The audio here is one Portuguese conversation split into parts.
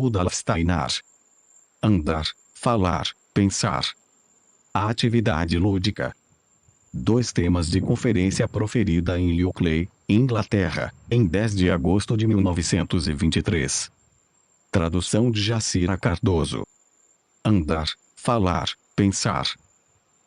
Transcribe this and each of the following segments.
Rudolf Steiner. Andar, falar, pensar. A atividade lúdica. 2 temas de conferência proferida em Ilkley, Inglaterra, em 10 de agosto de 1923. Tradução de Jacira Cardoso. Andar, falar, pensar.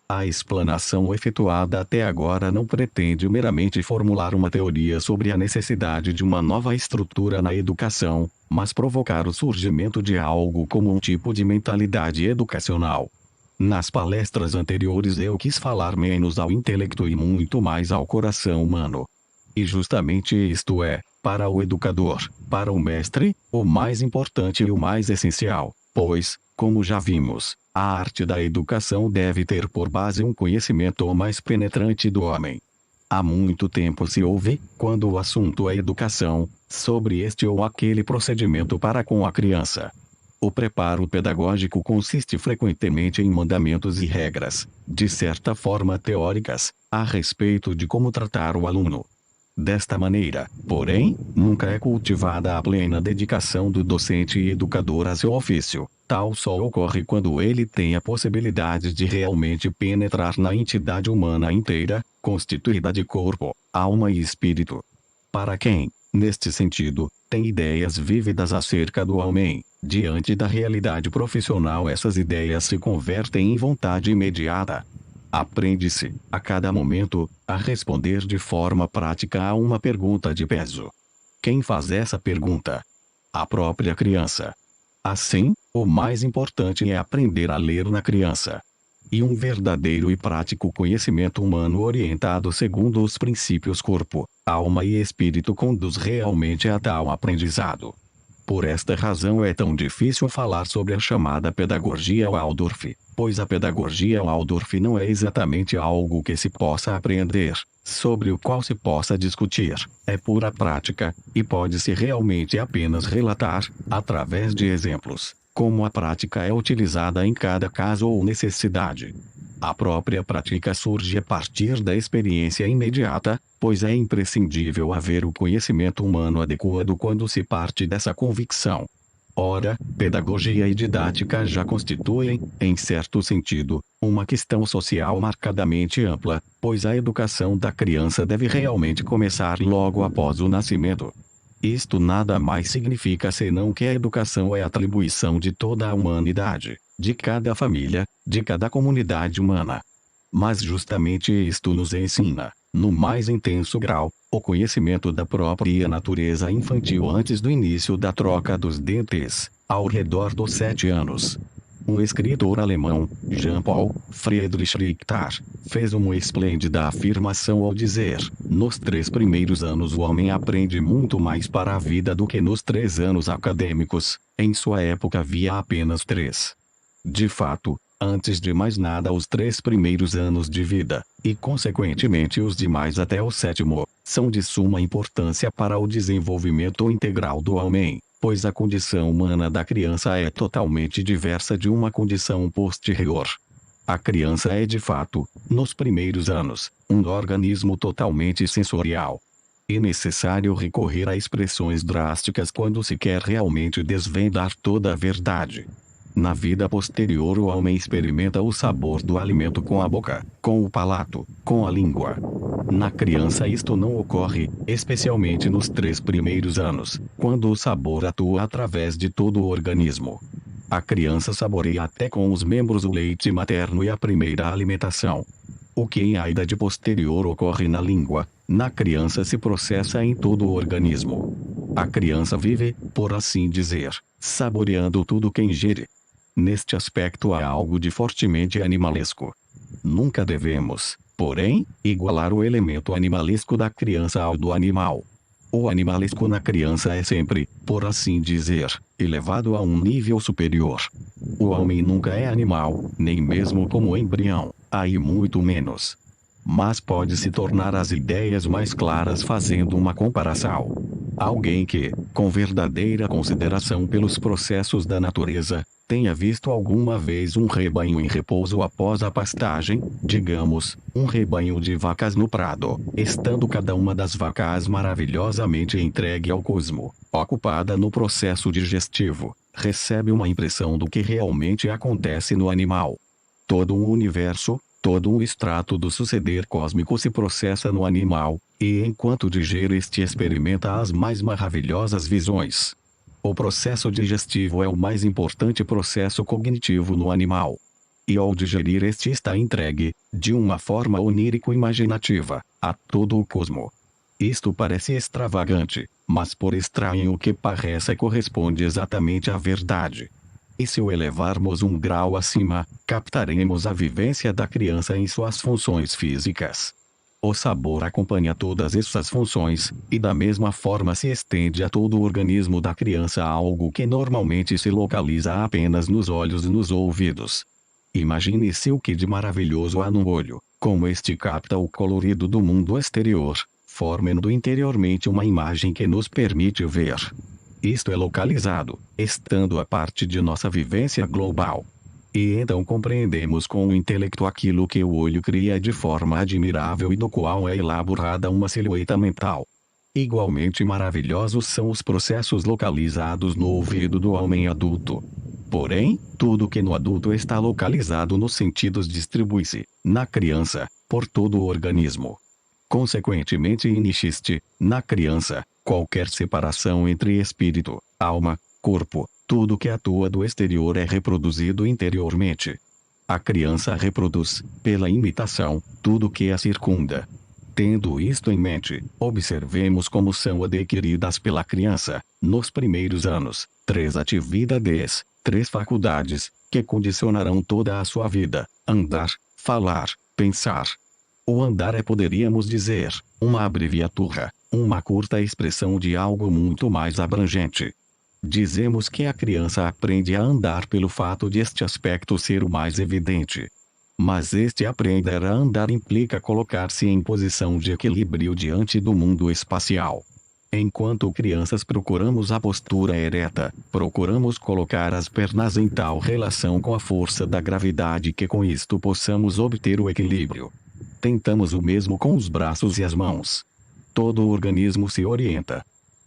A explanação efetuada até agora não pretende meramente formular uma teoria sobre a necessidade de uma nova estrutura na educação, mas provocar o surgimento de algo como um tipo de mentalidade educacional. Nas palestras anteriores eu quis falar menos ao intelecto e muito mais ao coração humano. E justamente isto é, para o educador, para o mestre, o mais importante e o mais essencial, pois, como já vimos, a arte da educação deve ter por base um conhecimento mais penetrante do homem. Há muito tempo se ouve, quando o assunto é educação, sobre este ou aquele procedimento para com a criança. O preparo pedagógico consiste frequentemente em mandamentos e regras, de certa forma teóricas, a respeito de como tratar o aluno. Desta maneira, porém, nunca é cultivada a plena dedicação do docente e educador a seu ofício. Tal só ocorre quando ele tem a possibilidade de realmente penetrar na entidade humana inteira, constituída de corpo, alma e espírito. Para quem, neste sentido, tem ideias vívidas acerca do homem, diante da realidade profissional essas ideias se convertem em vontade imediata. Aprende-se, a cada momento, a responder de forma prática a uma pergunta de peso. Quem faz essa pergunta? A própria criança. Assim, o mais importante é aprender a ler na criança. E um verdadeiro e prático conhecimento humano orientado segundo os princípios corpo, alma e espírito conduz realmente a tal aprendizado. Por esta razão é tão difícil falar sobre a chamada pedagogia Waldorf, pois a pedagogia Waldorf não é exatamente algo que se possa aprender, sobre o qual se possa discutir, é pura prática, e pode-se realmente apenas relatar, através de exemplos, como a prática é utilizada em cada caso ou necessidade. A própria prática surge a partir da experiência imediata, pois é imprescindível haver o conhecimento humano adequado quando se parte dessa convicção. Ora, pedagogia e didática já constituem, em certo sentido, uma questão social marcadamente ampla, pois a educação da criança deve realmente começar logo após o nascimento. Isto nada mais significa senão que a educação é atribuição de toda a humanidade, de cada família, de cada comunidade humana. Mas justamente isto nos ensina, no mais intenso grau, o conhecimento da própria natureza infantil antes do início da troca dos dentes, ao redor dos 7 anos. Um escritor alemão, Jean-Paul Friedrich Richter, fez uma esplêndida afirmação ao dizer: nos 3 primeiros anos o homem aprende muito mais para a vida do que nos 3 anos acadêmicos. Em sua época havia apenas 3. De fato, antes de mais nada os 3 primeiros anos de vida, e consequentemente os demais até o 7º, são de suma importância para o desenvolvimento integral do homem, pois a condição humana da criança é totalmente diversa de uma condição posterior. A criança é de fato, nos primeiros anos, um organismo totalmente sensorial. É necessário recorrer a expressões drásticas quando se quer realmente desvendar toda a verdade. Na vida posterior o homem experimenta o sabor do alimento com a boca, com o palato, com a língua. Na criança isto não ocorre, especialmente nos 3 primeiros anos, quando o sabor atua através de todo o organismo. A criança saboreia até com os membros o leite materno e a primeira alimentação. O que em a idade posterior ocorre na língua, na criança se processa em todo o organismo. A criança vive, por assim dizer, saboreando tudo que ingere. Neste aspecto há algo de fortemente animalesco. Nunca devemos, porém, igualar o elemento animalesco da criança ao do animal. O animalesco na criança é sempre, por assim dizer, elevado a um nível superior. O homem nunca é animal, nem mesmo como embrião, aí muito menos. Mas pode se tornar as ideias mais claras fazendo uma comparação. Alguém que, com verdadeira consideração pelos processos da natureza, tenha visto alguma vez um rebanho em repouso após a pastagem, digamos, um rebanho de vacas no prado, estando cada uma das vacas maravilhosamente entregue ao cosmo, ocupada no processo digestivo, recebe uma impressão do que realmente acontece no animal. Todo um universo, todo um extrato do suceder cósmico se processa no animal, e enquanto digere este experimenta as mais maravilhosas visões. O processo digestivo é o mais importante processo cognitivo no animal. E ao digerir este está entregue, de uma forma onírico-imaginativa, a todo o cosmo. Isto parece extravagante, mas por estranho que pareça corresponde exatamente à verdade. E se o elevarmos um grau acima, captaremos a vivência da criança em suas funções físicas. O sabor acompanha todas essas funções, e da mesma forma se estende a todo o organismo da criança algo que normalmente se localiza apenas nos olhos e nos ouvidos. Imagine-se o que de maravilhoso há no olho, como este capta o colorido do mundo exterior, formando interiormente uma imagem que nos permite ver. Isto é localizado, estando a parte de nossa vivência global. E então compreendemos com o intelecto aquilo que o olho cria de forma admirável e do qual é elaborada uma silhueta mental. Igualmente maravilhosos são os processos localizados no ouvido do homem adulto. Porém, tudo que no adulto está localizado nos sentidos distribui-se, na criança, por todo o organismo. Consequentemente inexiste, na criança, qualquer separação entre espírito, alma, corpo. Tudo que atua do exterior é reproduzido interiormente. A criança reproduz, pela imitação, tudo que a circunda. Tendo isto em mente, observemos como são adquiridas pela criança, nos primeiros anos, 3 atividades, 3 faculdades, que condicionarão toda a sua vida: andar, falar, pensar. O andar é, poderíamos dizer, uma abreviatura, uma curta expressão de algo muito mais abrangente. Dizemos que a criança aprende a andar pelo fato de este aspecto ser o mais evidente. Mas este aprender a andar implica colocar-se em posição de equilíbrio diante do mundo espacial. Enquanto crianças procuramos a postura ereta, procuramos colocar as pernas em tal relação com a força da gravidade que com isto possamos obter o equilíbrio. Tentamos o mesmo com os braços e as mãos. Todo o organismo se orienta.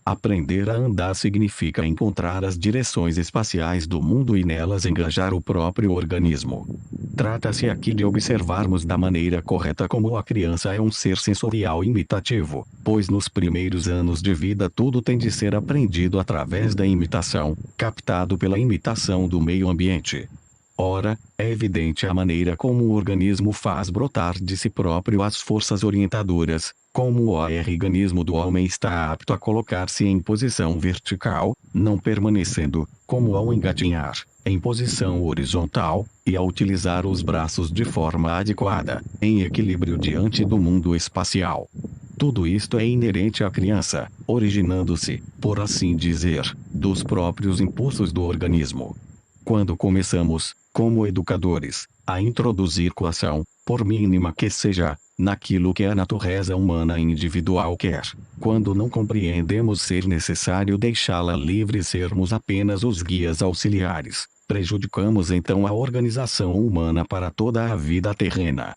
Aprender a andar significa encontrar as direções espaciais do mundo e nelas engajar o próprio organismo. Trata-se aqui de observarmos da maneira correta como a criança é um ser sensorial imitativo, pois nos primeiros anos de vida tudo tem de ser aprendido através da imitação, captado pela imitação do meio ambiente. Ora, é evidente a maneira como o organismo faz brotar de si próprio as forças orientadoras, como o organismo do homem está apto a colocar-se em posição vertical, não permanecendo, como ao engatinhar, em posição horizontal, e a utilizar os braços de forma adequada, em equilíbrio diante do mundo espacial. Tudo isto é inerente à criança, originando-se, por assim dizer, dos próprios impulsos do organismo. Quando começamos, como educadores, a introduzir coação, por mínima que seja, naquilo que a natureza humana individual quer, quando não compreendemos ser necessário deixá-la livre e sermos apenas os guias auxiliares, prejudicamos então a organização humana para toda a vida terrena.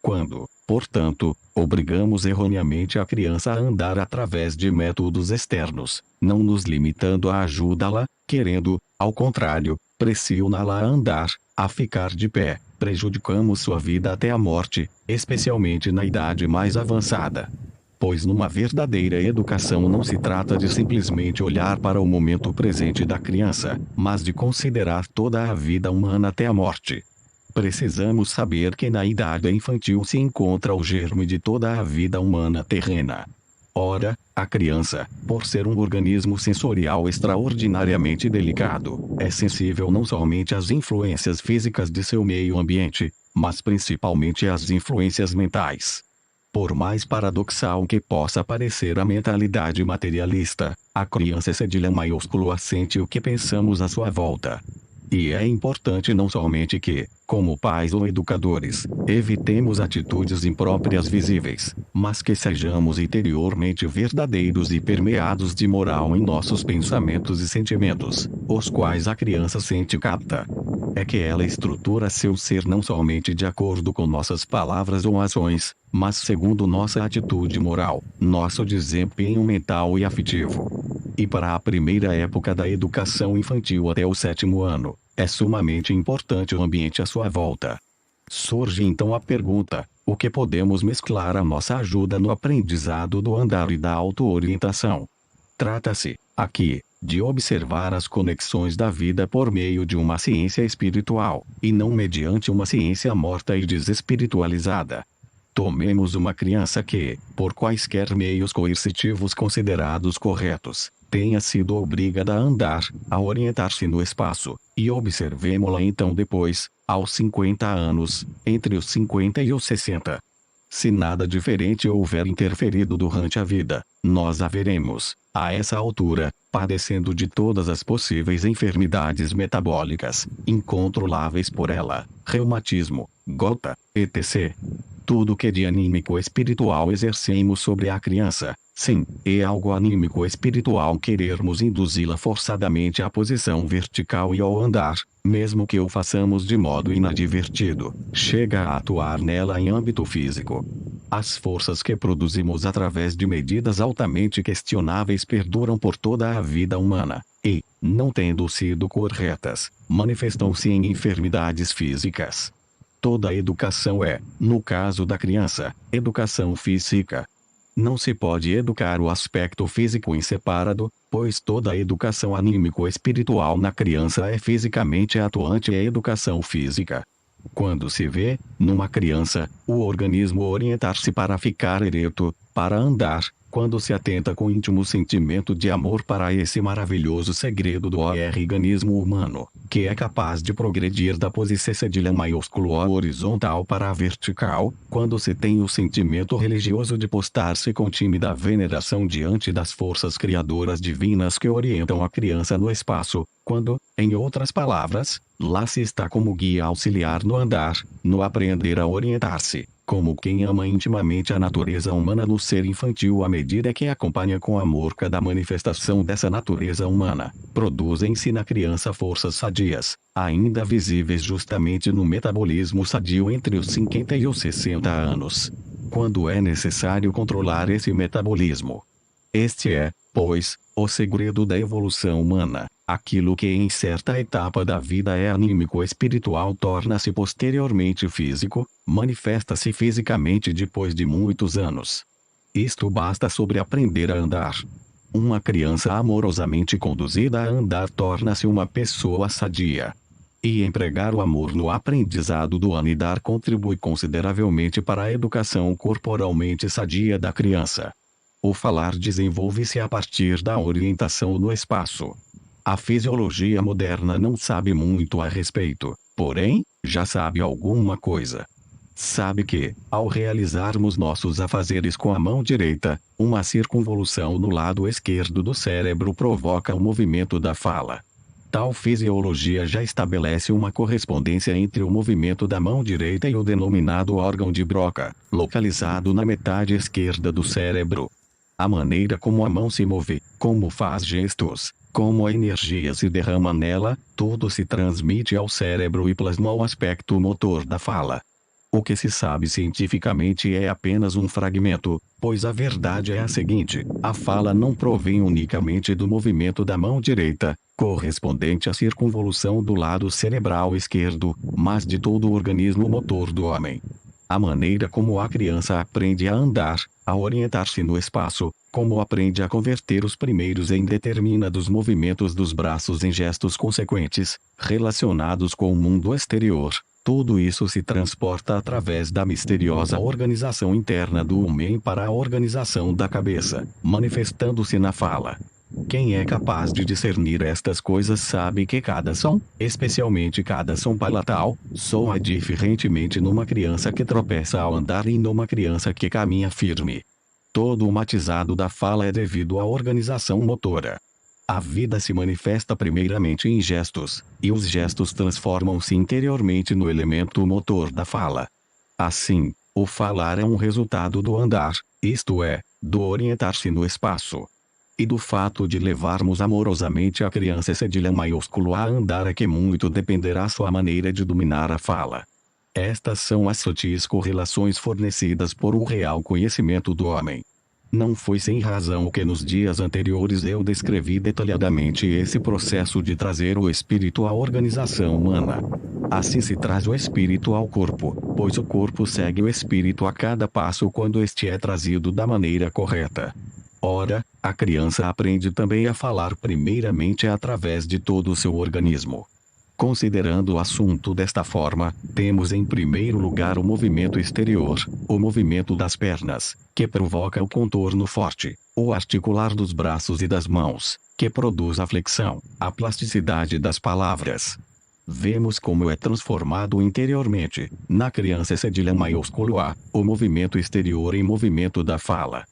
Quando, portanto, obrigamos erroneamente a criança a andar através de métodos externos, não nos limitando a ajudá-la, querendo, ao contrário, pressioná-la a andar, a ficar de pé, prejudicamos sua vida até a morte, especialmente na idade mais avançada. Pois numa verdadeira educação não se trata de simplesmente olhar para o momento presente da criança, mas de considerar toda a vida humana até a morte. Precisamos saber que na idade infantil se encontra o germe de toda a vida humana terrena. Ora, a criança, por ser um organismo sensorial extraordinariamente delicado, é sensível não somente às influências físicas de seu meio ambiente, mas principalmente às influências mentais. Por mais paradoxal que possa parecer a mentalidade materialista, a criança é cedilha maiúsculo assente o que pensamos à sua volta. E é importante não somente que, como pais ou educadores, evitemos atitudes impróprias visíveis, mas que sejamos interiormente verdadeiros e permeados de moral em nossos pensamentos e sentimentos, os quais a criança sente e capta. É que ela estrutura seu ser não somente de acordo com nossas palavras ou ações, mas segundo nossa atitude moral, nosso desempenho mental e afetivo. e para a primeira época da educação infantil até o 7º ano, é sumamente importante o ambiente à sua volta. Surge então a pergunta: o que podemos mesclar a nossa ajuda no aprendizado do andar e da auto-orientação? Trata-se, aqui, de observar as conexões da vida por meio de uma ciência espiritual, e não mediante uma ciência morta e desespiritualizada. Tomemos uma criança que, por quaisquer meios coercitivos considerados corretos, tenha sido obrigada a andar, a orientar-se no espaço, e observemo-la então depois, aos 50 anos, entre os 50 e os 60. Se nada diferente houver interferido durante a vida, nós a veremos, a essa altura, padecendo de todas as possíveis enfermidades metabólicas, incontroláveis por ela, reumatismo, gota, etc. Tudo que de anímico espiritual exercemos sobre a criança, sim, é algo anímico espiritual querermos induzi-la forçadamente à posição vertical e ao andar, mesmo que o façamos de modo inadvertido, chega a atuar nela em âmbito físico. As forças que produzimos através de medidas altamente questionáveis perduram por toda a vida humana, e, não tendo sido corretas, manifestam-se em enfermidades físicas. Toda educação é, no caso da criança, educação física. Não se pode educar o aspecto físico em separado, pois toda educação anímico-espiritual na criança é fisicamente atuante e é educação física. Quando se vê, numa criança, o organismo orientar-se para ficar ereto, para andar, quando se atenta com íntimo sentimento de amor para esse maravilhoso segredo do organismo humano, que é capaz de progredir da posição cedilha maiúsculo horizontal para a vertical, quando se tem o sentimento religioso de postar-se com tímida veneração diante das forças criadoras divinas que orientam a criança no espaço, quando, em outras palavras, lá se está como guia auxiliar no andar, no aprender a orientar-se, como quem ama intimamente a natureza humana no ser infantil à medida que acompanha com amor cada manifestação dessa natureza humana, produzem-se na criança forças sadias, ainda visíveis justamente no metabolismo sadio entre os 50 e os 60 anos. Quando é necessário controlar esse metabolismo. Este é, pois, o segredo da evolução humana. Aquilo que em certa etapa da vida é anímico-espiritual torna-se posteriormente físico, manifesta-se fisicamente depois de muitos anos. Isto basta sobre aprender a andar. Uma criança amorosamente conduzida a andar torna-se uma pessoa sadia. E empregar o amor no aprendizado do andar contribui consideravelmente para a educação corporalmente sadia da criança. O falar desenvolve-se a partir da orientação no espaço. A fisiologia moderna não sabe muito a respeito, porém, já sabe alguma coisa. Sabe que, ao realizarmos nossos afazeres com a mão direita, uma circunvolução no lado esquerdo do cérebro provoca o movimento da fala. Tal fisiologia já estabelece uma correspondência entre o movimento da mão direita e o denominado órgão de Broca, localizado na metade esquerda do cérebro. A maneira como a mão se move, como faz gestos, como a energia se derrama nela, tudo se transmite ao cérebro e plasma o aspecto motor da fala. O que se sabe cientificamente é apenas um fragmento, pois a verdade é a seguinte: a fala não provém unicamente do movimento da mão direita, correspondente à circunvolução do lado cerebral esquerdo, mas de todo o organismo motor do homem. A maneira como a criança aprende a andar, a orientar-se no espaço, como aprende a converter os primeiros e indeterminados movimentos dos braços em gestos consequentes, relacionados com o mundo exterior, tudo isso se transporta através da misteriosa organização interna do homem para a organização da cabeça, manifestando-se na fala. Quem é capaz de discernir estas coisas sabe que cada som, especialmente cada som palatal, soa diferentemente numa criança que tropeça ao andar e numa criança que caminha firme. Todo o matizado da fala é devido à organização motora. A vida se manifesta primeiramente em gestos, e os gestos transformam-se interiormente no elemento motor da fala. Assim, o falar é um resultado do andar, isto é, do orientar-se no espaço. E do fato de levarmos amorosamente a criança cedilha maiúsculo a andar é que muito dependerá sua maneira de dominar a fala. Estas são as sutis correlações fornecidas por um real conhecimento do homem. Não foi sem razão que nos dias anteriores eu descrevi detalhadamente esse processo de trazer o espírito à organização humana. Assim se traz o espírito ao corpo, pois o corpo segue o espírito a cada passo quando este é trazido da maneira correta. Ora, a criança aprende também a falar primeiramente através de todo o seu organismo. Considerando o assunto desta forma, temos em primeiro lugar o movimento exterior, o movimento das pernas, que provoca o contorno forte, o articular dos braços e das mãos, que produz a flexão, a plasticidade das palavras. Vemos como é transformado interiormente, na criança cedilha maiúsculo A, o movimento exterior em movimento da fala.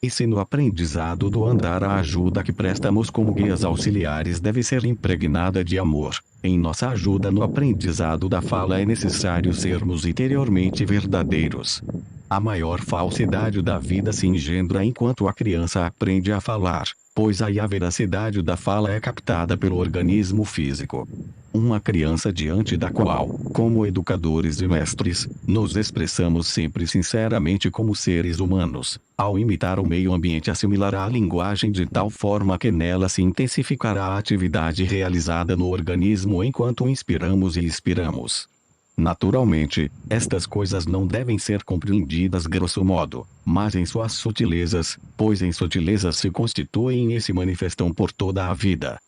E se no aprendizado do andar a ajuda que prestamos como guias auxiliares deve ser impregnada de amor, em nossa ajuda no aprendizado da fala é necessário sermos interiormente verdadeiros. A maior falsidade da vida se engendra enquanto a criança aprende a falar, pois aí a veracidade da fala é captada pelo organismo físico. Uma criança diante da qual, como educadores e mestres, nos expressamos sempre sinceramente como seres humanos, ao imitar o meio ambiente assimilará a linguagem de tal forma que nela se intensificará a atividade realizada no organismo enquanto inspiramos e expiramos. Naturalmente, estas coisas não devem ser compreendidas grosso modo, mas em suas sutilezas, pois em sutilezas se constituem e se manifestam por toda a vida.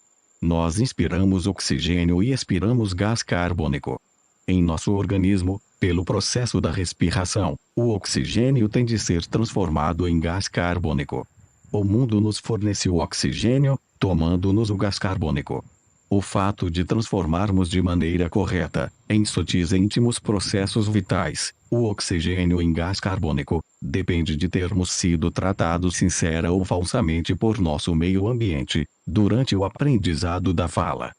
Nós inspiramos oxigênio e expiramos gás carbônico. Em nosso organismo, pelo processo da respiração, o oxigênio tem de ser transformado em gás carbônico. O mundo nos fornece o oxigênio, tomando-nos o gás carbônico. O fato de transformarmos de maneira correta, em sutis e íntimos processos vitais, o oxigênio em gás carbônico, depende de termos sido tratados sincera ou falsamente por nosso meio ambiente, durante o aprendizado da fala.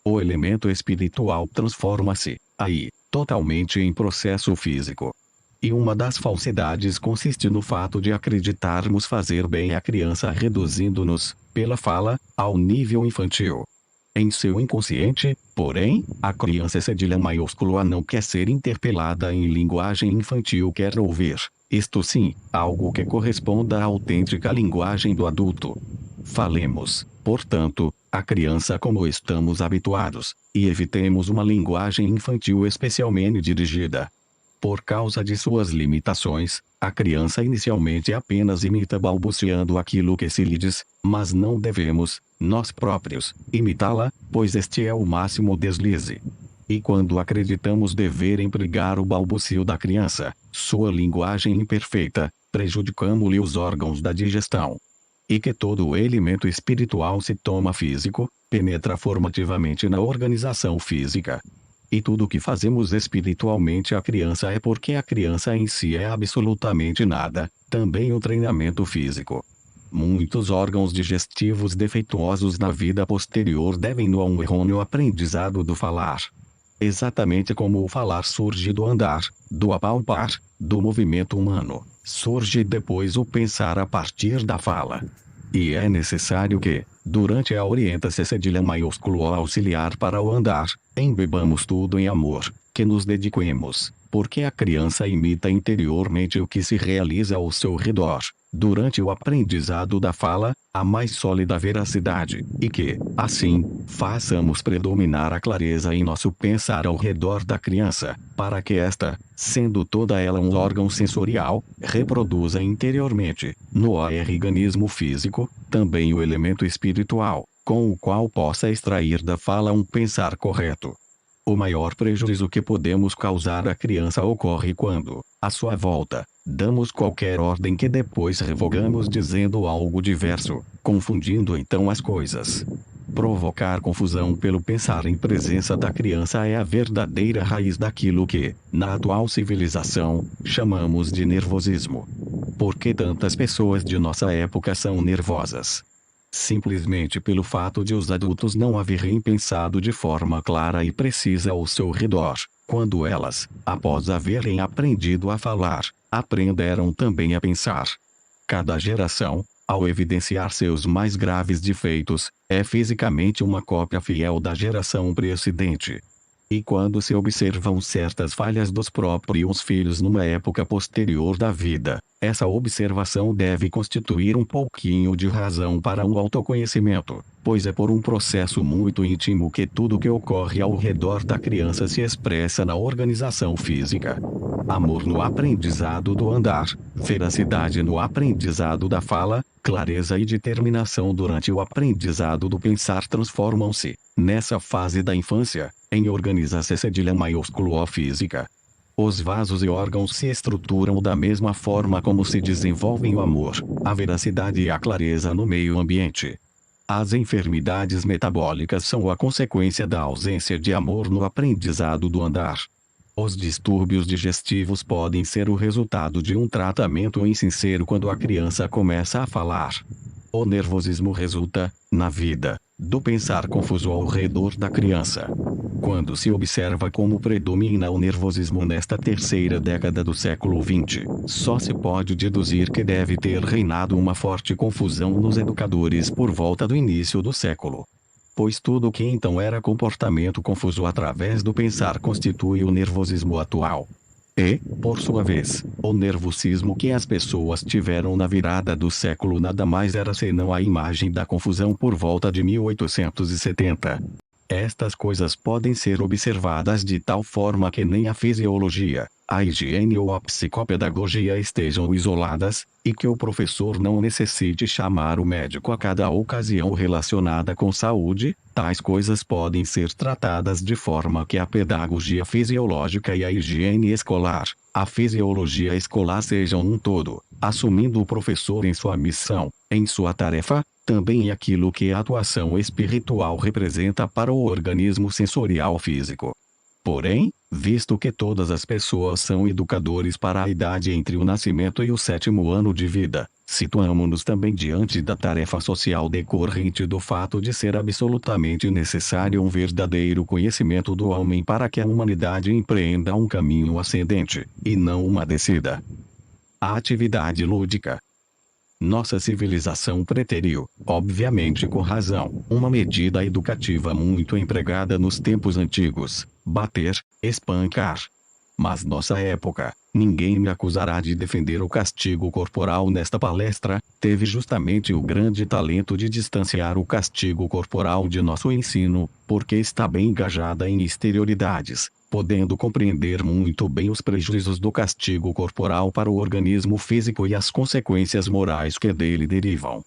O elemento espiritual transforma-se, aí, totalmente em processo físico. E uma das falsidades consiste no fato de acreditarmos fazer bem a criança reduzindo-nos, pela fala, ao nível infantil. Em seu inconsciente, porém, a criança cedilha maiúsculo A não quer ser interpelada em linguagem infantil, quer ouvir, isto sim, algo que corresponda à autêntica linguagem do adulto. Falemos, portanto, a criança como estamos habituados, e evitemos uma linguagem infantil especialmente dirigida. Por causa de suas limitações, a criança inicialmente apenas imita balbuciando aquilo que se lhe diz, mas não devemos, nós próprios, imitá-la, pois este é o máximo deslize. E quando acreditamos dever empregar o balbucio da criança, sua linguagem imperfeita, prejudicamo-lhe os órgãos da digestão. E que todo o elemento espiritual se toma físico, penetra formativamente na organização física. E tudo o que fazemos espiritualmente à criança é porque a criança em si é absolutamente nada, também o treinamento físico. Muitos órgãos digestivos defeituosos na vida posterior devem-no a um errôneo aprendizado do falar. Exatamente como o falar surge do andar, do apalpar, do movimento humano, surge depois o pensar a partir da fala. E é necessário que, durante a orienta-se cedilha maiúsculo auxiliar para o andar, embebamos tudo em amor, que nos dediquemos, porque a criança imita interiormente o que se realiza ao seu redor, durante o aprendizado da fala, a mais sólida veracidade, e que, assim, façamos predominar a clareza em nosso pensar ao redor da criança, para que esta, sendo toda ela um órgão sensorial, reproduza interiormente, no organismo físico, também o elemento espiritual, com o qual possa extrair da fala um pensar correto. O maior prejuízo que podemos causar à criança ocorre quando, à sua volta, damos qualquer ordem que depois revogamos dizendo algo diverso, confundindo então as coisas. Provocar confusão pelo pensar em presença da criança é a verdadeira raiz daquilo que, na atual civilização, chamamos de nervosismo. Por que tantas pessoas de nossa época são nervosas? Simplesmente pelo fato de os adultos não haverem pensado de forma clara e precisa ao seu redor, quando elas, após haverem aprendido a falar, aprenderam também a pensar. Cada geração, ao evidenciar seus mais graves defeitos, é fisicamente uma cópia fiel da geração precedente. E quando se observam certas falhas dos próprios filhos numa época posterior da vida, essa observação deve constituir um pouquinho de razão para um autoconhecimento, pois é por um processo muito íntimo que tudo que ocorre ao redor da criança se expressa na organização física. Amor no aprendizado do andar, feracidade no aprendizado da fala, clareza e determinação durante o aprendizado do pensar transformam-se, nessa fase da infância, em organiza-se cedilha maiúsculo física. Os vasos e órgãos se estruturam da mesma forma como se desenvolvem o amor, a veracidade e a clareza no meio ambiente. As enfermidades metabólicas são a consequência da ausência de amor no aprendizado do andar. Os distúrbios digestivos podem ser o resultado de um tratamento insincero quando a criança começa a falar. O nervosismo resulta, na vida, do pensar confuso ao redor da criança. Quando se observa como predomina o nervosismo nesta terceira década do século XX, só se pode deduzir que deve ter reinado uma forte confusão nos educadores por volta do início do século. Pois tudo que então era comportamento confuso através do pensar constitui o nervosismo atual. E, por sua vez, o nervosismo que as pessoas tiveram na virada do século nada mais era senão a imagem da confusão por volta de 1870. Estas coisas podem ser observadas de tal forma que nem a fisiologia, a higiene ou a psicopedagogia estejam isoladas, e que o professor não necessite chamar o médico a cada ocasião relacionada com saúde. Tais coisas podem ser tratadas de forma que a pedagogia fisiológica e a higiene escolar, a fisiologia escolar sejam um todo, assumindo o professor em sua missão, em sua tarefa, também aquilo que a atuação espiritual representa para o organismo sensorial físico. Porém, visto que todas as pessoas são educadores para a idade entre o nascimento e o 7º ano de vida, situamo-nos também diante da tarefa social decorrente do fato de ser absolutamente necessário um verdadeiro conhecimento do homem para que a humanidade empreenda um caminho ascendente, e não uma descida. A atividade lúdica. Nossa civilização preteriu, obviamente com razão, uma medida educativa muito empregada nos tempos antigos: bater, espancar. Mas nossa época, ninguém me acusará de defender o castigo corporal nesta palestra, teve justamente o grande talento de distanciar o castigo corporal de nosso ensino, porque está bem engajada em exterioridades, podendo compreender muito bem os prejuízos do castigo corporal para o organismo físico e as consequências morais que dele derivam.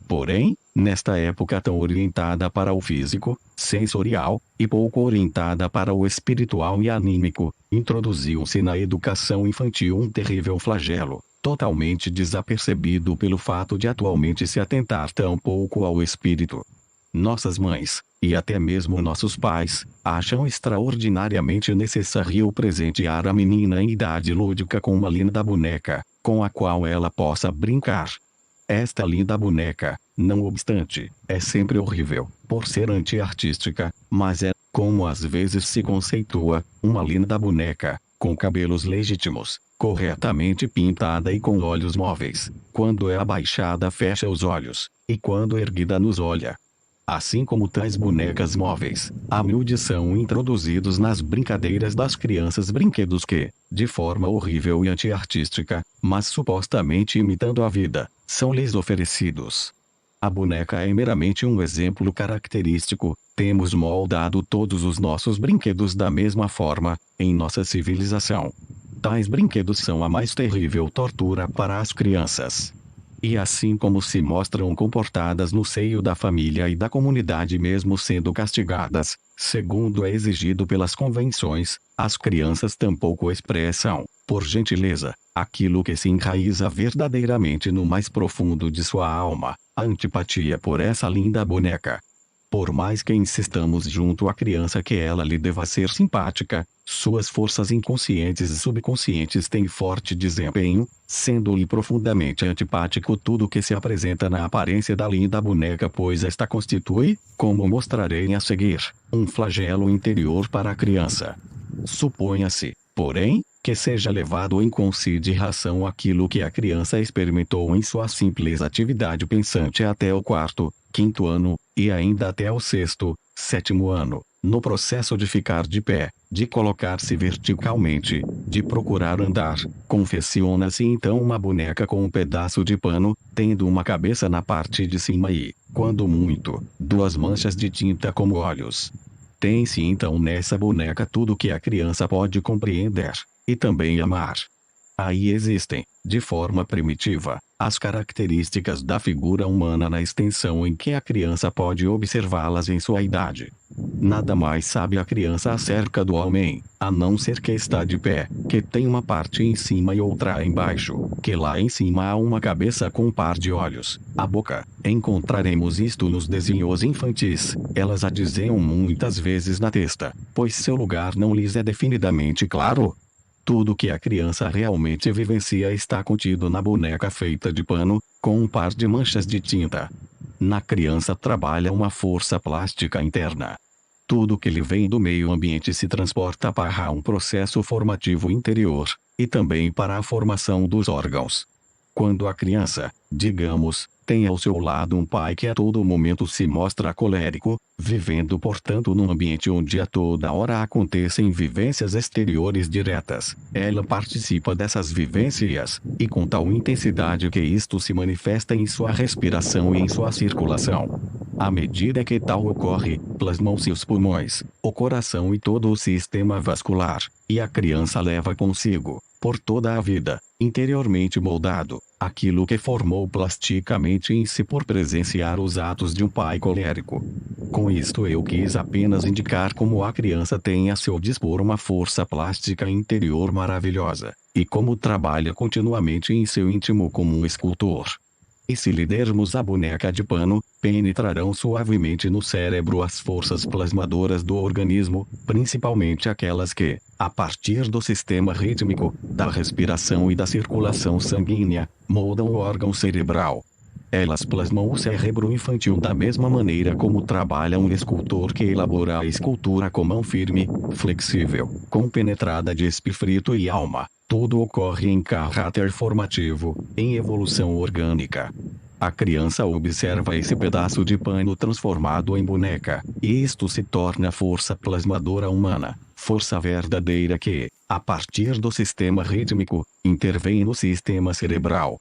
Porém, nesta época tão orientada para o físico, sensorial, e pouco orientada para o espiritual e anímico, introduziu-se na educação infantil um terrível flagelo, totalmente desapercebido pelo fato de atualmente se atentar tão pouco ao espírito. Nossas mães, e até mesmo nossos pais, acham extraordinariamente necessário presentear a menina em idade lúdica com uma linda boneca, com a qual ela possa brincar. Esta linda boneca, não obstante, é sempre horrível, por ser anti-artística, mas é, como às vezes se conceitua, uma linda boneca, com cabelos legítimos, corretamente pintada e com olhos móveis. Quando é abaixada fecha os olhos, e quando erguida nos olha. Assim como tais bonecas móveis, a miúde são introduzidos nas brincadeiras das crianças brinquedos que, de forma horrível e anti-artística, mas supostamente imitando a vida, são-lhes oferecidos. A boneca é meramente um exemplo característico. Temos moldado todos os nossos brinquedos da mesma forma, em nossa civilização. Tais brinquedos são a mais terrível tortura para as crianças. E assim como se mostram comportadas no seio da família e da comunidade mesmo sendo castigadas, segundo é exigido pelas convenções, as crianças tampouco expressam, por gentileza, aquilo que se enraiza verdadeiramente no mais profundo de sua alma, a antipatia por essa linda boneca. Por mais que insistamos junto à criança que ela lhe deva ser simpática, suas forças inconscientes e subconscientes têm forte desempenho, sendo-lhe profundamente antipático tudo que se apresenta na aparência da linda boneca, pois esta constitui, como mostrarei a seguir, um flagelo interior para a criança. Suponha-se, porém, que seja levado em consideração aquilo que a criança experimentou em sua simples atividade pensante até o 4º, 5º ano, e ainda até o 6º, 7º ano, No processo de ficar de pé, de colocar-se verticalmente, de procurar andar, confecciona-se então uma boneca com um pedaço de pano, tendo uma cabeça na parte de cima e, quando muito, duas manchas de tinta como olhos. Tem-se então nessa boneca tudo que a criança pode compreender, e também amar. Aí existem, de forma primitiva, as características da figura humana na extensão em que a criança pode observá-las em sua idade. Nada mais sabe a criança acerca do homem, a não ser que está de pé, que tem uma parte em cima e outra embaixo, que lá em cima há uma cabeça com um par de olhos, a boca. Encontraremos isto nos desenhos infantis, elas a desenham muitas vezes na testa, pois seu lugar não lhes é definidamente claro. Tudo que a criança realmente vivencia está contido na boneca feita de pano, com um par de manchas de tinta. Na criança trabalha uma força plástica interna. Tudo que lhe vem do meio ambiente se transporta para um processo formativo interior, e também para a formação dos órgãos. Quando a criança, digamos, tem ao seu lado um pai que a todo momento se mostra colérico, vivendo portanto num ambiente onde a toda hora acontecem vivências exteriores diretas, ela participa dessas vivências, e com tal intensidade que isto se manifesta em sua respiração e em sua circulação. À medida que tal ocorre, plasmam-se os pulmões, o coração e todo o sistema vascular, e a criança leva consigo, por toda a vida, interiormente moldado, aquilo que formou plasticamente em si por presenciar os atos de um pai colérico. Com isto eu quis apenas indicar como a criança tem a seu dispor uma força plástica interior maravilhosa, e como trabalha continuamente em seu íntimo como um escultor. E se lhe dermos a boneca de pano, penetrarão suavemente no cérebro as forças plasmadoras do organismo, principalmente aquelas que, a partir do sistema rítmico, da respiração e da circulação sanguínea, moldam o órgão cerebral. Elas plasmam o cérebro infantil da mesma maneira como trabalha um escultor que elabora a escultura com mão firme, flexível, compenetrada de espírito e alma. Tudo ocorre em caráter formativo, em evolução orgânica. A criança observa esse pedaço de pano transformado em boneca, e isto se torna força plasmadora humana, força verdadeira que, a partir do sistema rítmico, intervém no sistema cerebral.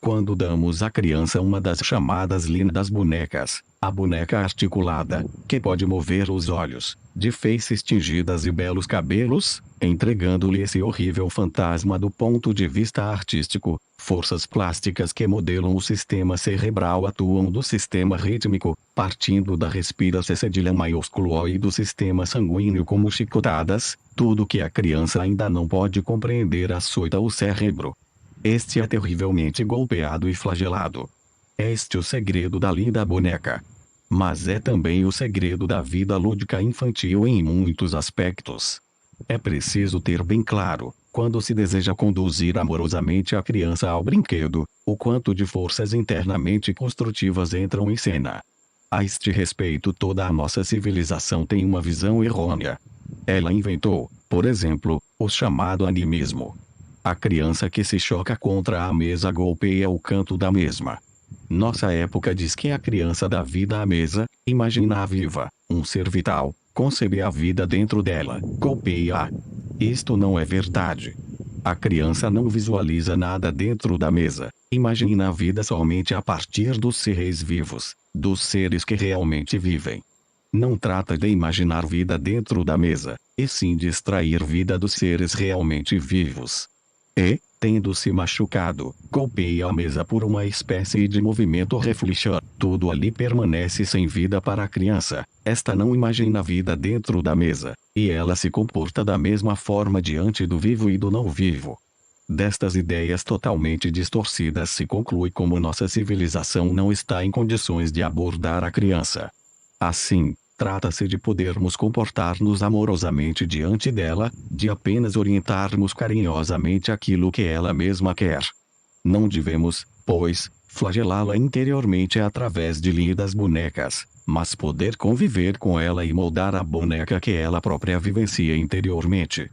Quando damos à criança uma das chamadas lindas bonecas, a boneca articulada, que pode mover os olhos, de faces tingidas e belos cabelos, entregando-lhe esse horrível fantasma do ponto de vista artístico, forças plásticas que modelam o sistema cerebral atuam do sistema rítmico, partindo da respiração cedilha maiúsculo e do sistema sanguíneo como chicotadas, tudo que a criança ainda não pode compreender açoita o cérebro. Este é terrivelmente golpeado e flagelado. Este é o segredo da linda boneca. Mas é também o segredo da vida lúdica infantil em muitos aspectos. É preciso ter bem claro, quando se deseja conduzir amorosamente a criança ao brinquedo, o quanto de forças internamente construtivas entram em cena. A este respeito toda a nossa civilização tem uma visão errônea. Ela inventou, por exemplo, o chamado animismo. A criança que se choca contra a mesa golpeia o canto da mesma. Nossa época diz que a criança dá vida à mesa, imagina-a viva, um ser vital, concebe a vida dentro dela, golpeia-a. Isto não é verdade. A criança não visualiza nada dentro da mesa, imagina a vida somente a partir dos seres vivos, dos seres que realmente vivem. Não trata de imaginar vida dentro da mesa, e sim de extrair vida dos seres realmente vivos. E, tendo-se machucado, golpeia a mesa por uma espécie de movimento reflexor. Tudo ali permanece sem vida para a criança. Esta não imagina a vida dentro da mesa, e ela se comporta da mesma forma diante do vivo e do não vivo. Destas ideias totalmente distorcidas se conclui como nossa civilização não está em condições de abordar a criança. Assim, trata-se de podermos comportar-nos amorosamente diante dela, de apenas orientarmos carinhosamente aquilo que ela mesma quer. Não devemos, pois, flagelá-la interiormente através de lindas bonecas, mas poder conviver com ela e moldar a boneca que ela própria vivencia interiormente.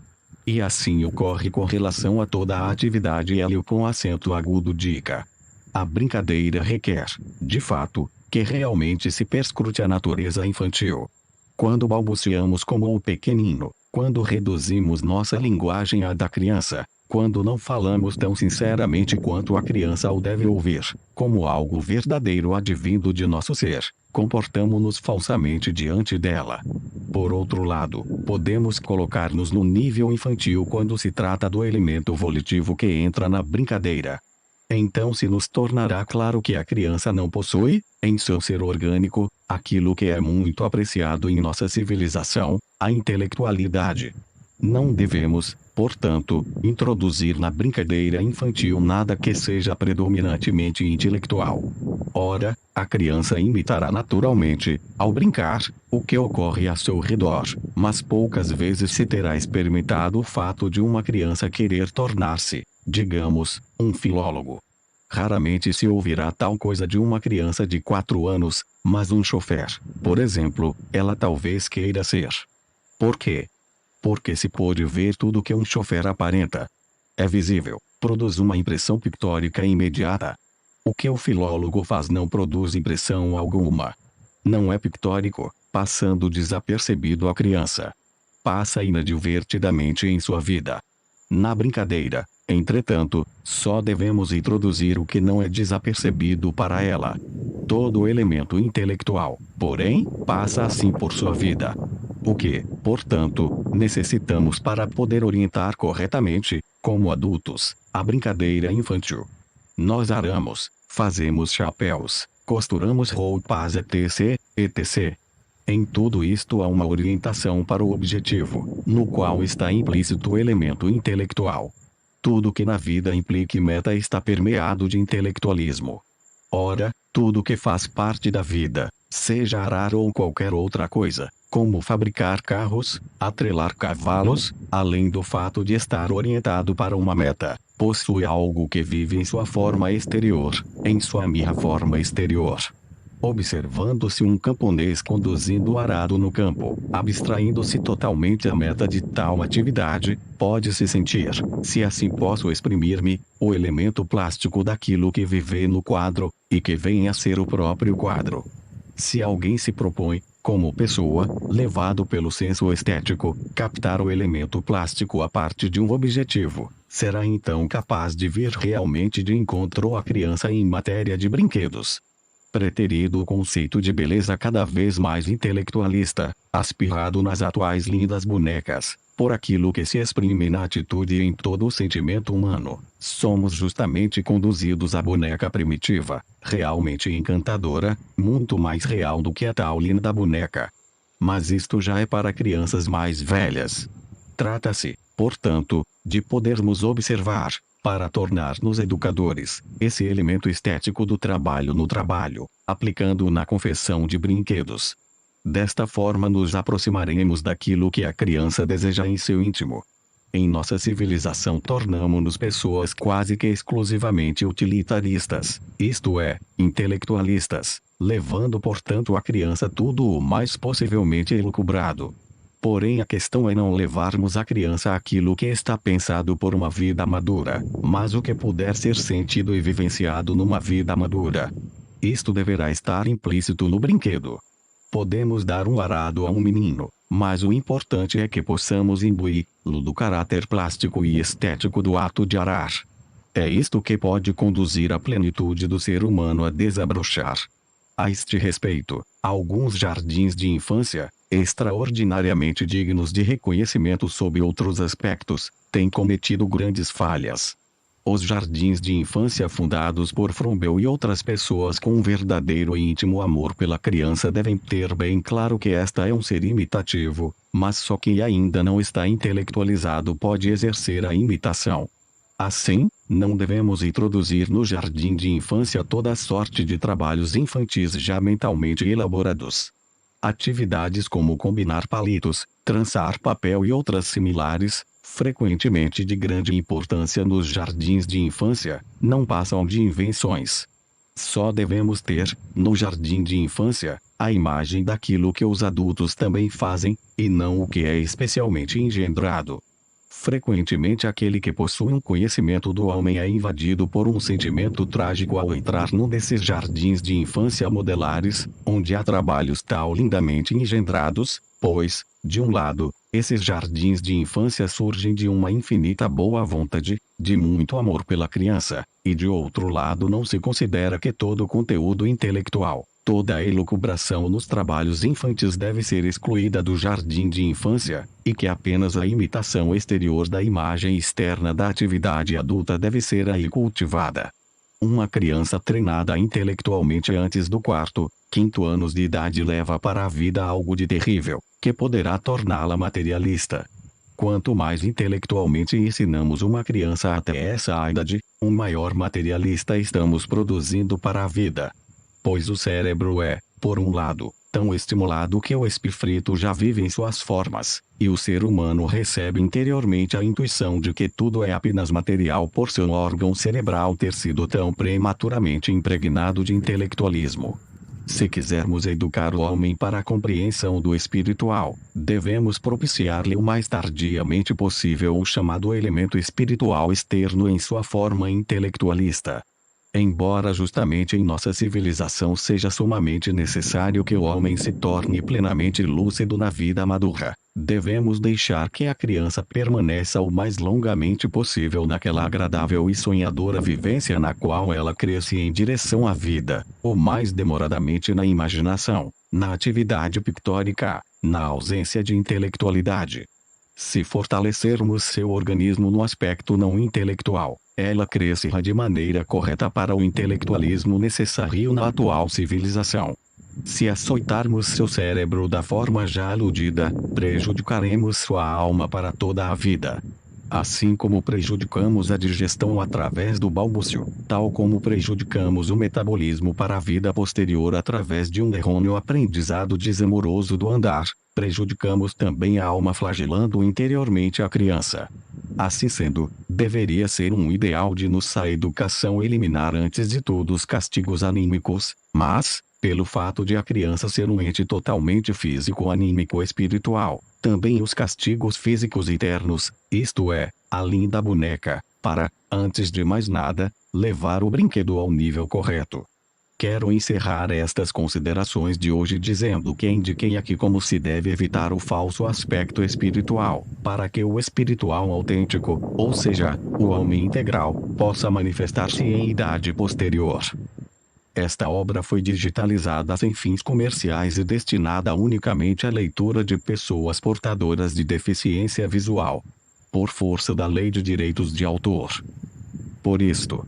E assim ocorre com relação a toda a atividade L com acento agudo dica. A brincadeira requer, de fato, que realmente se perscrute a natureza infantil. quando balbuciamos como o pequenino, quando reduzimos nossa linguagem à da criança, quando não falamos tão sinceramente quanto a criança o deve ouvir, como algo verdadeiro advindo de nosso ser, comportamo-nos falsamente diante dela. Por outro lado, podemos colocar-nos no nível infantil quando se trata do elemento volitivo que entra na brincadeira. Então se nos tornará claro que a criança não possui, em seu ser orgânico, aquilo que é muito apreciado em nossa civilização, a intelectualidade. Não devemos, portanto, introduzir na brincadeira infantil nada que seja predominantemente intelectual. Ora, a criança imitará naturalmente, ao brincar, o que ocorre a seu redor, mas poucas vezes se terá experimentado o fato de uma criança querer tornar-se, digamos, um filólogo. Raramente se ouvirá tal coisa de uma criança de 4 anos, mas um chofer, por exemplo, ela talvez queira ser. Por quê? Porque se pode ver tudo que um chofer aparenta. É visível, produz uma impressão pictórica imediata. O que o filólogo faz não produz impressão alguma. Não é pictórico, passando desapercebido à criança. Passa inadvertidamente em sua vida. Na brincadeira, entretanto, só devemos introduzir o que não é desapercebido para ela. Todo elemento intelectual, porém, passa assim por sua vida. O que, portanto, necessitamos para poder orientar corretamente, como adultos, a brincadeira infantil. Nós aramos, fazemos chapéus, costuramos roupas etc. Em tudo isto há uma orientação para o objetivo, no qual está implícito o elemento intelectual. Tudo que na vida implique meta está permeado de intelectualismo. Ora, tudo que faz parte da vida, seja arar ou qualquer outra coisa, como fabricar carros, atrelar cavalos, além do fato de estar orientado para uma meta, possui algo que vive em sua forma exterior, em sua minha forma exterior. Observando-se um camponês conduzindo o arado no campo, abstraindo-se totalmente a meta de tal atividade, pode-se sentir, se assim posso exprimir-me, o elemento plástico daquilo que vive no quadro, e que vem a ser o próprio quadro. Se alguém se propõe, como pessoa, levado pelo senso estético, captar o elemento plástico a parte de um objetivo, será então capaz de vir realmente de encontro à criança em matéria de brinquedos. Preterido o conceito de beleza cada vez mais intelectualista, aspirado nas atuais lindas bonecas, por aquilo que se exprime na atitude e em todo o sentimento humano, somos justamente conduzidos à boneca primitiva, realmente encantadora, muito mais real do que a tal linda boneca. Mas isto já é para crianças mais velhas. Trata-se, portanto, de podermos observar, para tornar-nos educadores, esse elemento estético do trabalho no trabalho, aplicando-o na confecção de brinquedos. Desta forma nos aproximaremos daquilo que a criança deseja em seu íntimo. Em nossa civilização tornamo-nos pessoas quase que exclusivamente utilitaristas, isto é, intelectualistas, levando portanto a criança tudo o mais possivelmente elucubrado. Porém a questão é não levarmos a criança àquilo que está pensado por uma vida madura, mas o que puder ser sentido e vivenciado numa vida madura. Isto deverá estar implícito no brinquedo. Podemos dar um arado a um menino, mas o importante é que possamos imbuí-lo do caráter plástico e estético do ato de arar. É isto que pode conduzir a plenitude do ser humano a desabrochar. A este respeito, alguns jardins de infância, extraordinariamente dignos de reconhecimento sob outros aspectos, têm cometido grandes falhas. Os jardins de infância fundados por Frombel e outras pessoas com um verdadeiro e íntimo amor pela criança devem ter bem claro que esta é um ser imitativo, mas só quem ainda não está intelectualizado pode exercer a imitação. Assim, não devemos introduzir no jardim de infância toda sorte de trabalhos infantis já mentalmente elaborados. Atividades como combinar palitos, trançar papel e outras similares, frequentemente de grande importância nos jardins de infância, não passam de invenções. Só devemos ter, no jardim de infância, a imagem daquilo que os adultos também fazem, e não o que é especialmente engendrado. Frequentemente aquele que possui um conhecimento do homem é invadido por um sentimento trágico ao entrar num desses jardins de infância modelares, onde há trabalhos tão lindamente engendrados, pois, de um lado, esses jardins de infância surgem de uma infinita boa vontade, de muito amor pela criança, e de outro lado não se considera que todo o conteúdo intelectual, toda a elucubração nos trabalhos infantis deve ser excluída do jardim de infância, e que apenas a imitação exterior da imagem externa da atividade adulta deve ser aí cultivada. Uma criança treinada intelectualmente antes do quarto, quinto anos de idade leva para a vida algo de terrível, que poderá torná-la materialista. Quanto mais intelectualmente ensinamos uma criança até essa idade, um maior materialista estamos produzindo para a vida. Pois o cérebro é, por um lado, tão estimulado que o espírito já vive em suas formas, e o ser humano recebe interiormente a intuição de que tudo é apenas material por seu órgão cerebral ter sido tão prematuramente impregnado de intelectualismo. Se quisermos educar o homem para a compreensão do espiritual, devemos propiciar-lhe o mais tardiamente possível o chamado elemento espiritual externo em sua forma intelectualista. Embora justamente em nossa civilização seja sumamente necessário que o homem se torne plenamente lúcido na vida madura, devemos deixar que a criança permaneça o mais longamente possível naquela agradável e sonhadora vivência na qual ela cresce em direção à vida, o mais demoradamente na imaginação, na atividade pictórica, na ausência de intelectualidade. Se fortalecermos seu organismo no aspecto não intelectual, ela crescerá de maneira correta para o intelectualismo necessário na atual civilização. Se açoitarmos seu cérebro da forma já aludida, prejudicaremos sua alma para toda a vida. Assim como prejudicamos a digestão através do balbúcio, tal como prejudicamos o metabolismo para a vida posterior através de um errôneo aprendizado desamoroso do andar, prejudicamos também a alma flagelando interiormente a criança. Assim sendo, deveria ser um ideal de nossa educação eliminar antes de tudo os castigos anímicos, mas, pelo fato de a criança ser um ente totalmente físico-anímico-espiritual, também os castigos físicos internos, isto é, a linda boneca, para, antes de mais nada, levar o brinquedo ao nível correto. Quero encerrar estas considerações de hoje dizendo que indiquei aqui como se deve evitar o falso aspecto espiritual, para que o espiritual autêntico, ou seja, o homem integral, possa manifestar-se em idade posterior. Esta obra foi digitalizada sem fins comerciais e destinada unicamente à leitura de pessoas portadoras de deficiência visual, por força da Lei de Direitos de Autor. Por isto,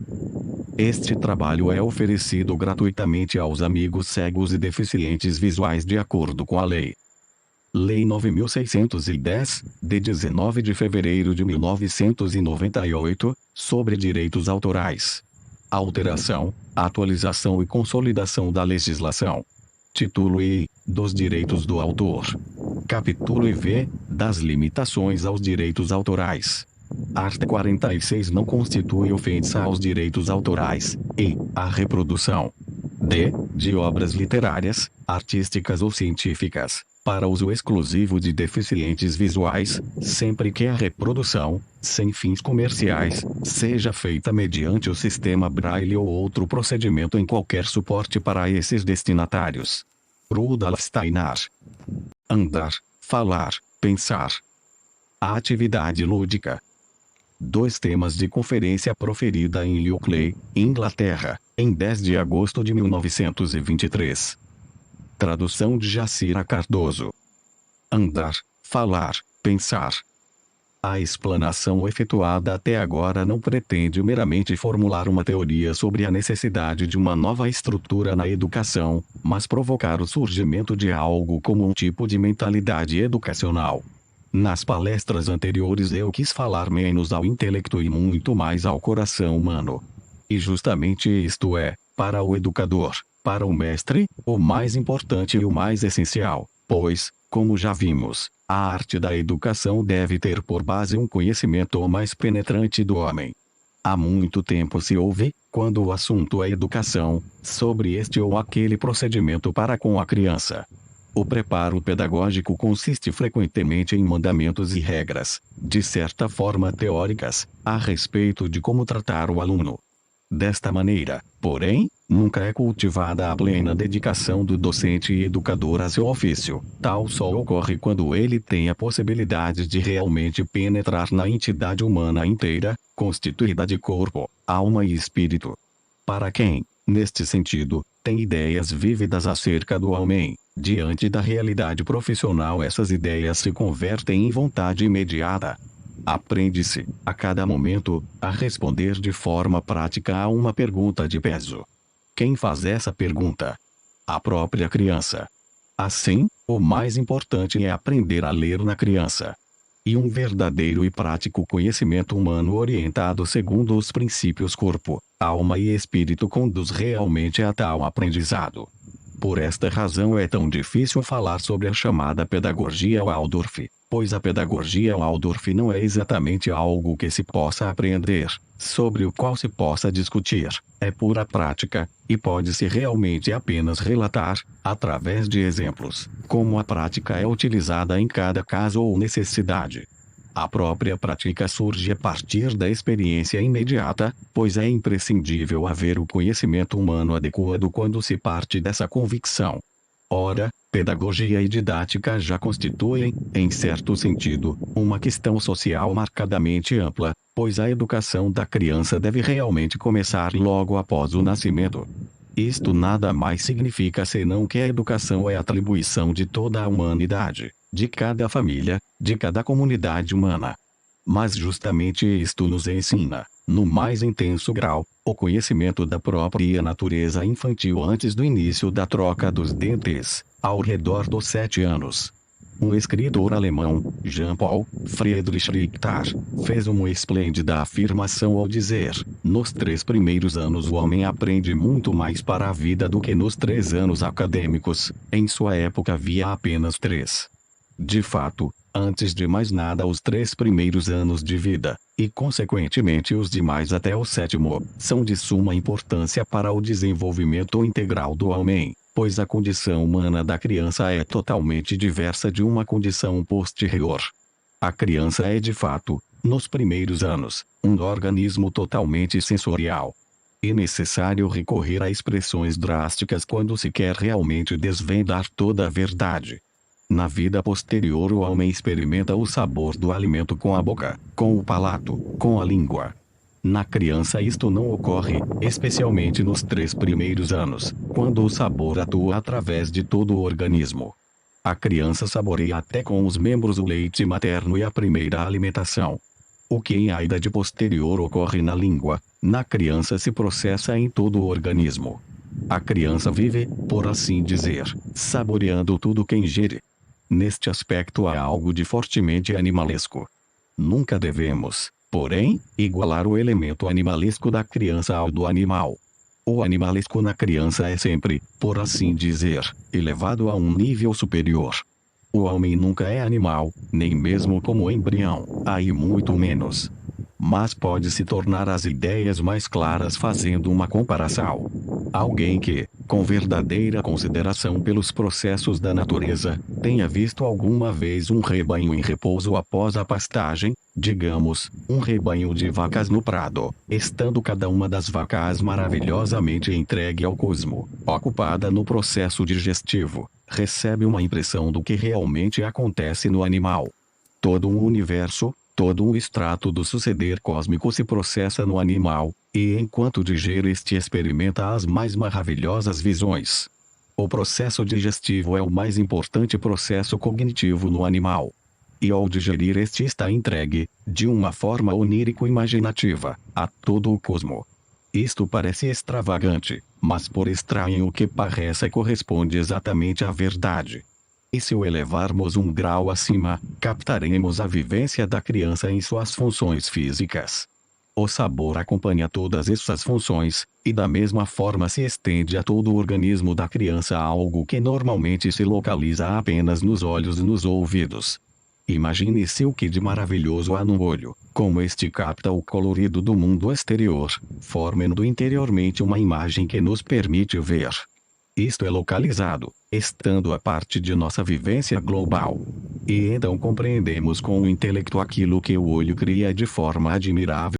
este trabalho é oferecido gratuitamente aos amigos cegos e deficientes visuais de acordo com a Lei 9.610, de 19 de fevereiro de 1998, sobre direitos autorais. Alteração, atualização e consolidação da legislação. Título I, dos direitos do autor. Capítulo IV, das limitações aos direitos autorais. Art. 46 não constitui ofensa aos direitos autorais, e, a reprodução de obras literárias, artísticas ou científicas, para uso exclusivo de deficientes visuais, sempre que a reprodução, sem fins comerciais, seja feita mediante o sistema Braille ou outro procedimento em qualquer suporte para esses destinatários. Rudolf Steiner. Andar, falar, pensar. A atividade lúdica. 2 temas de conferência proferida em Ilkley, Inglaterra, em 10 de agosto de 1923. Tradução de Jacira Cardoso. Andar, falar, pensar. A explanação efetuada até agora não pretende meramente formular uma teoria sobre a necessidade de uma nova estrutura na educação, mas provocar o surgimento de algo como um tipo de mentalidade educacional. Nas palestras anteriores eu quis falar menos ao intelecto e muito mais ao coração humano. E justamente isto é, para o educador, para o mestre, o mais importante e o mais essencial, pois, como já vimos, a arte da educação deve ter por base um conhecimento mais penetrante do homem. Há muito tempo se ouve, quando o assunto é educação, sobre este ou aquele procedimento para com a criança. O preparo pedagógico consiste frequentemente em mandamentos e regras, de certa forma teóricas, a respeito de como tratar o aluno. Desta maneira, porém, nunca é cultivada a plena dedicação do docente e educador a seu ofício. Tal só ocorre quando ele tem a possibilidade de realmente penetrar na entidade humana inteira, constituída de corpo, alma e espírito. Para quem, neste sentido, tem ideias vívidas acerca do homem, diante da realidade profissional essas ideias se convertem em vontade imediata. Aprende-se, a cada momento, a responder de forma prática a uma pergunta de peso. Quem faz essa pergunta? A própria criança. Assim, o mais importante é aprender a ler na criança. E um verdadeiro e prático conhecimento humano orientado segundo os princípios corpo, alma e espírito conduz realmente a tal aprendizado. Por esta razão é tão difícil falar sobre a chamada pedagogia Waldorf, pois a pedagogia Waldorf não é exatamente algo que se possa aprender, sobre o qual se possa discutir, é pura prática, e pode-se realmente apenas relatar, através de exemplos, como a prática é utilizada em cada caso ou necessidade. A própria prática surge a partir da experiência imediata, pois é imprescindível haver o conhecimento humano adequado quando se parte dessa convicção. Ora, pedagogia e didática já constituem, em certo sentido, uma questão social marcadamente ampla, pois a educação da criança deve realmente começar logo após o nascimento. Isto nada mais significa senão que a educação é atribuição de toda a humanidade, de cada família, de cada comunidade humana. Mas justamente isto nos ensina, no mais intenso grau, o conhecimento da própria natureza infantil antes do início da troca dos dentes, ao redor dos 7 anos. Um escritor alemão, Jean-Paul Friedrich Richter, fez uma esplêndida afirmação ao dizer: nos 3 primeiros anos o homem aprende muito mais para a vida do que nos 3 anos acadêmicos. Em sua época havia apenas 3. De fato, antes de mais nada os 3 primeiros anos de vida, e consequentemente os demais até o 7º, são de suma importância para o desenvolvimento integral do homem, pois a condição humana da criança é totalmente diversa de uma condição posterior. A criança é de fato, nos primeiros anos, um organismo totalmente sensorial. É necessário recorrer a expressões drásticas quando se quer realmente desvendar toda a verdade. Na vida posterior o homem experimenta o sabor do alimento com a boca, com o palato, com a língua. Na criança isto não ocorre, especialmente nos 3 primeiros anos, quando o sabor atua através de todo o organismo. A criança saboreia até com os membros o leite materno e a primeira alimentação. O que em a idade posterior ocorre na língua, na criança se processa em todo o organismo. A criança vive, por assim dizer, saboreando tudo que ingere. Neste aspecto há algo de fortemente animalesco. Nunca devemos, porém, igualar o elemento animalesco da criança ao do animal. O animalesco na criança é sempre, por assim dizer, elevado a um nível superior. O homem nunca é animal, nem mesmo como embrião, aí muito menos. Mas pode se tornar as ideias mais claras fazendo uma comparação. Alguém que, com verdadeira consideração pelos processos da natureza, tenha visto alguma vez um rebanho em repouso após a pastagem, digamos, um rebanho de vacas no prado, estando cada uma das vacas maravilhosamente entregue ao cosmo, ocupada no processo digestivo, recebe uma impressão do que realmente acontece no animal. Todo um universo, todo um extrato do suceder cósmico se processa no animal, e enquanto digere este experimenta as mais maravilhosas visões. O processo digestivo é o mais importante processo cognitivo no animal. E ao digerir este está entregue, de uma forma onírico-imaginativa, a todo o cosmo. Isto parece extravagante, mas por estranho que pareça corresponde exatamente à verdade. E se o elevarmos um grau acima, captaremos a vivência da criança em suas funções físicas. O sabor acompanha todas essas funções, e da mesma forma se estende a todo o organismo da criança algo que normalmente se localiza apenas nos olhos e nos ouvidos. Imagine-se o que de maravilhoso há no olho, como este capta o colorido do mundo exterior, formando interiormente uma imagem que nos permite ver. Isto é localizado, estando a parte de nossa vivência global. E então compreendemos com o intelecto aquilo que o olho cria de forma admirável.